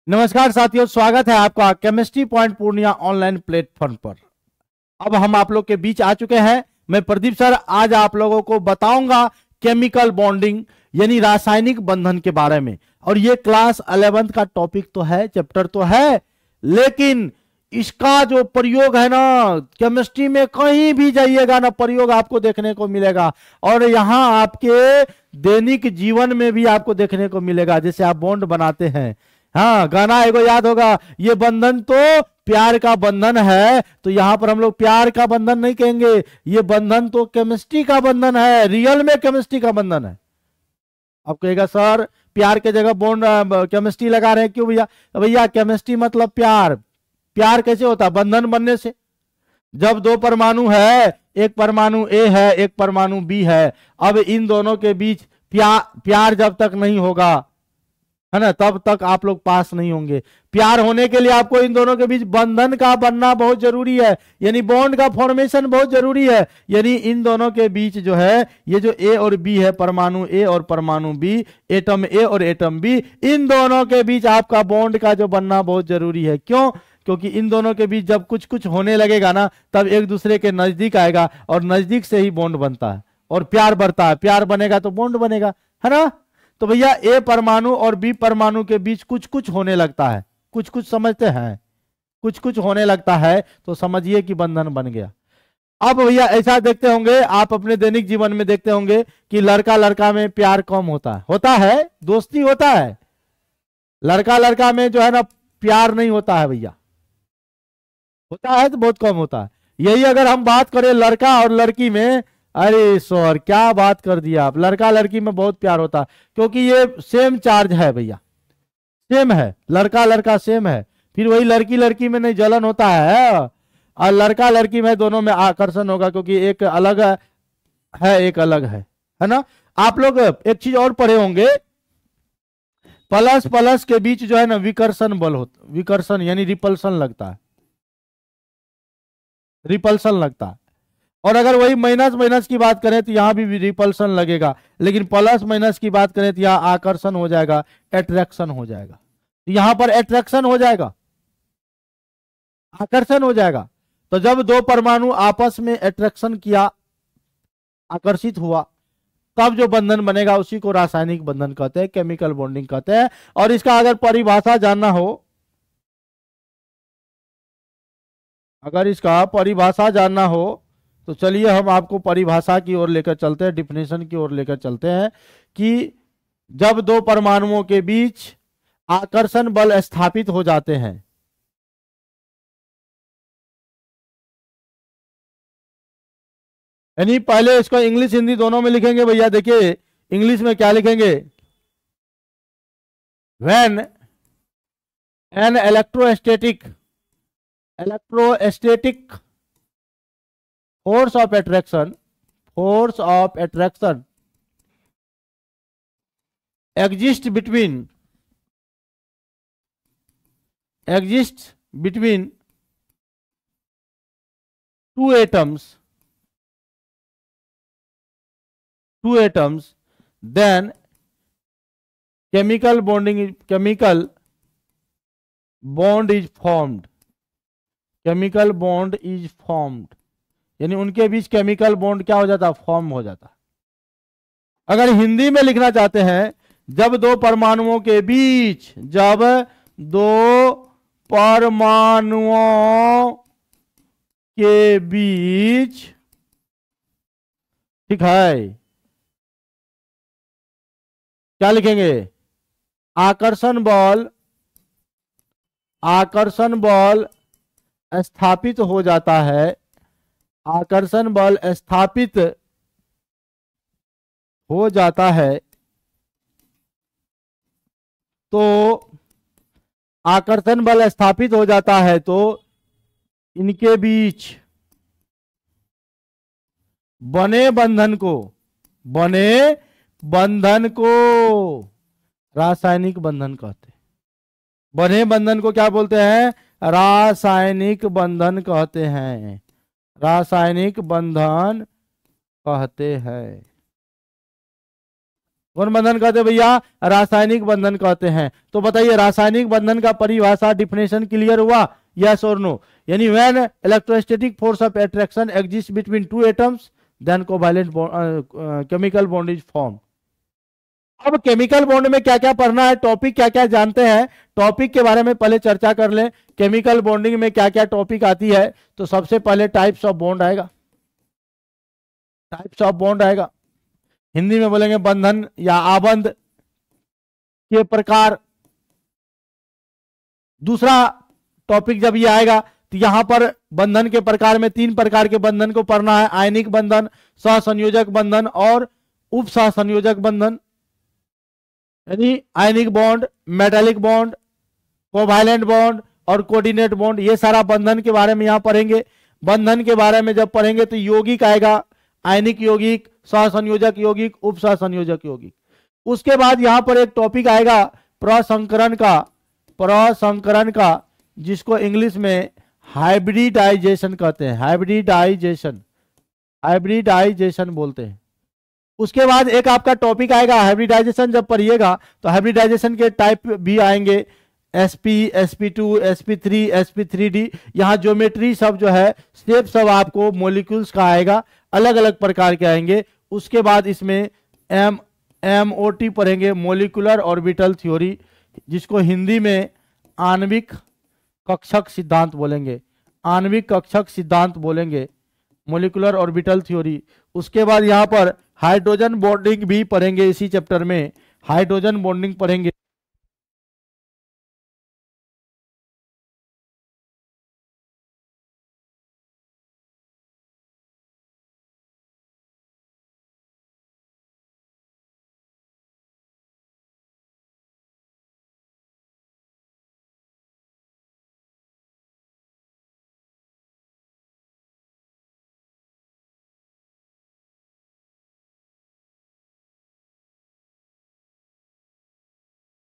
नमस्कार साथियों, स्वागत है आपका chemistry point Purnia online platform पर। अब हम आप लोग के बीच आ चुके हैं। मैं प्रदीप सर आज आप लोगों को बताऊंगा केमिकल बॉन्डिंग यानी रासायनिक बंधन के बारे में। और ये क्लास 11th का टॉपिक तो है, चैप्टर तो है, लेकिन इसका जो प्रयोग है ना, केमिस्ट्री में कहीं भी जाइएगा ना प्रयोग आपको देखने को मिलेगा। और यहां आपके दैनिक जीवन में भी आपको देखने को मिलेगा। जैसे आप बॉन्ड बनाते हैं, हाँ गाना एगो याद होगा, ये बंधन तो प्यार का बंधन है, तो यहां पर हम लोग प्यार का बंधन नहीं कहेंगे, ये बंधन तो केमिस्ट्री का बंधन है, रियल में केमिस्ट्री का बंधन है। आप कहेगा सर प्यार के जगह बॉन्ड केमिस्ट्री लगा रहे हैं क्यों भैया? तो भैया केमिस्ट्री मतलब प्यार। प्यार कैसे होता है? बंधन बनने से। जब दो परमाणु है, एक परमाणु ए है, एक परमाणु बी है, अब इन दोनों के बीच प्यार जब तक नहीं होगा, है ना, तब तक आप लोग पास नहीं होंगे। प्यार होने के लिए आपको इन दोनों के बीच बंधन का बनना बहुत जरूरी है, यानी बॉन्ड का फॉर्मेशन बहुत जरूरी है। यानी इन दोनों के बीच जो है, ये जो ए और बी है, परमाणु ए और परमाणु बी, एटम ए और एटम बी, इन दोनों के बीच आपका बॉन्ड का जो बनना बहुत जरूरी है। क्यों? क्योंकि इन दोनों के बीच जब कुछ कुछ होने लगेगा ना, तब एक दूसरे के नजदीक आएगा और नजदीक से ही बॉन्ड बनता है और प्यार बढ़ता है। प्यार बनेगा तो बॉन्ड बनेगा, है ना। तो भैया ए परमाणु और बी परमाणु के बीच कुछ कुछ होने लगता है, कुछ कुछ समझते हैं, कुछ कुछ होने लगता है, तो समझिए कि बंधन बन गया। अब भैया ऐसा देखते होंगे आप अपने दैनिक जीवन में, देखते होंगे कि लड़का लड़का में प्यार कम होता है, दोस्ती होता है, लड़का लड़का में जो है ना प्यार नहीं होता है भैया। होता है तो बहुत कम होता है। यही अगर हम बात करें लड़का और लड़की में, अरे सर क्या बात कर दिया आप, लड़का लड़की में बहुत प्यार होता है, क्योंकि ये सेम चार्ज है भैया, सेम है, लड़का लड़का सेम है। फिर वही लड़की लड़की में नहीं जलन होता है, और लड़का लड़की में दोनों में आकर्षण होगा, क्योंकि एक अलग है एक अलग है ना। आप लोग एक चीज और पढ़े होंगे, प्लस प्लस के बीच जो है ना विकर्षण बल होता, विकर्षण यानी रिपल्सन लगता है, रिपल्सन लगता है। और अगर वही माइनस माइनस की बात करें तो यहां भी रिपल्सन लगेगा, लेकिन प्लस माइनस की बात करें तो यहां आकर्षण हो जाएगा, एट्रैक्शन हो जाएगा। यहां पर एट्रैक्शन हो जाएगा, आकर्षण हो जाएगा। तो जब दो परमाणु आपस में एट्रैक्शन किया, आकर्षित हुआ, तब जो बंधन बनेगा उसी को रासायनिक बंधन कहते हैं, केमिकल बॉन्डिंग कहते हैं। और इसका अगर परिभाषा जानना हो, अगर इसका परिभाषा जानना हो तो चलिए हम आपको परिभाषा की ओर लेकर चलते हैं, डिफिनेशन की ओर लेकर चलते हैं कि जब दो परमाणुओं के बीच आकर्षण बल स्थापित हो जाते हैं, यानी पहले इसको इंग्लिश हिंदी दोनों में लिखेंगे भैया। देखिए इंग्लिश में क्या लिखेंगे, when an electrostatic force of attraction exists between two atoms, then chemical bond is formed, यानी उनके बीच केमिकल बॉन्ड क्या हो जाता है, फॉर्म हो जाता है। अगर हिंदी में लिखना चाहते हैं, जब दो परमाणुओं के बीच, जब दो परमाणुओं के बीच, ठीक है, क्या लिखेंगे, आकर्षण बल स्थापित हो जाता है, आकर्षण बल स्थापित हो जाता है, तो आकर्षण बल स्थापित हो जाता है तो इनके बीच बने बंधन को रासायनिक बंधन कहते हैं। बने बंधन को क्या बोलते हैं, रासायनिक बंधन कहते हैं, रासायनिक बंधन कहते हैं। कौन बंधन कहते हैं भैया? रासायनिक बंधन कहते हैं। तो बताइए रासायनिक बंधन का परिभाषा डिफिनेशन क्लियर हुआ? यस और नो? यानी when electrostatic force of attraction exist between two atoms then covalent chemical bond is form. अब केमिकल बॉन्ड में क्या क्या पढ़ना है, टॉपिक क्या क्या जानते हैं, टॉपिक के बारे में पहले चर्चा कर लें। केमिकल बॉन्डिंग में क्या क्या टॉपिक आती है, तो सबसे पहले टाइप्स ऑफ बॉन्ड आएगा। टाइप्स ऑफ बॉन्ड आएगा, हिंदी में बोलेंगे बंधन या आबंध के प्रकार। दूसरा टॉपिक जब ये आएगा तो यहां पर बंधन के प्रकार में 3 प्रकार के बंधन को पढ़ना है, आयनिक बंधन, सहसंयोजक बंधन और उप सहसंयोजक बंधन। यानी ionic bond, metallic bond, covalent bond और कोऑर्डिनेट बॉन्ड, ये सारा बंधन के बारे में यहां पढ़ेंगे। बंधन के बारे में जब पढ़ेंगे तो यौगिक आएगा, आयनिक यौगिक, सहसंयोजक यौगिक, उप सहसंयोजक यौगिक। उसके बाद यहां पर एक टॉपिक आएगा प्रसंकरण का, जिसको इंग्लिश में हाइब्रिडाइजेशन कहते हैं। हाइब्रिडाइजेशन बोलते हैं। उसके बाद एक आपका टॉपिक आएगा हाइब्रिडाइजेशन, जब पढ़िएगा तो हाइब्रिडाइजेशन के टाइप भी आएंगे, sp, sp2, sp3, sp3d। यहाँ ज्योमेट्री सब जो है, स्टेप सब आपको मॉलिक्यूल्स का आएगा, अलग अलग प्रकार के आएंगे। उसके बाद इसमें MOT पढ़ेंगे, मॉलिक्यूलर ऑर्बिटल थ्योरी, जिसको हिंदी में आणविक कक्षक सिद्धांत बोलेंगे। आणविक कक्षक सिद्धांत बोलेंगे, मॉलिक्यूलर ऑर्बिटल थ्योरी। उसके बाद यहाँ पर हाइड्रोजन बॉन्डिंग भी पढ़ेंगे, इसी चैप्टर में हाइड्रोजन बॉन्डिंग पढ़ेंगे।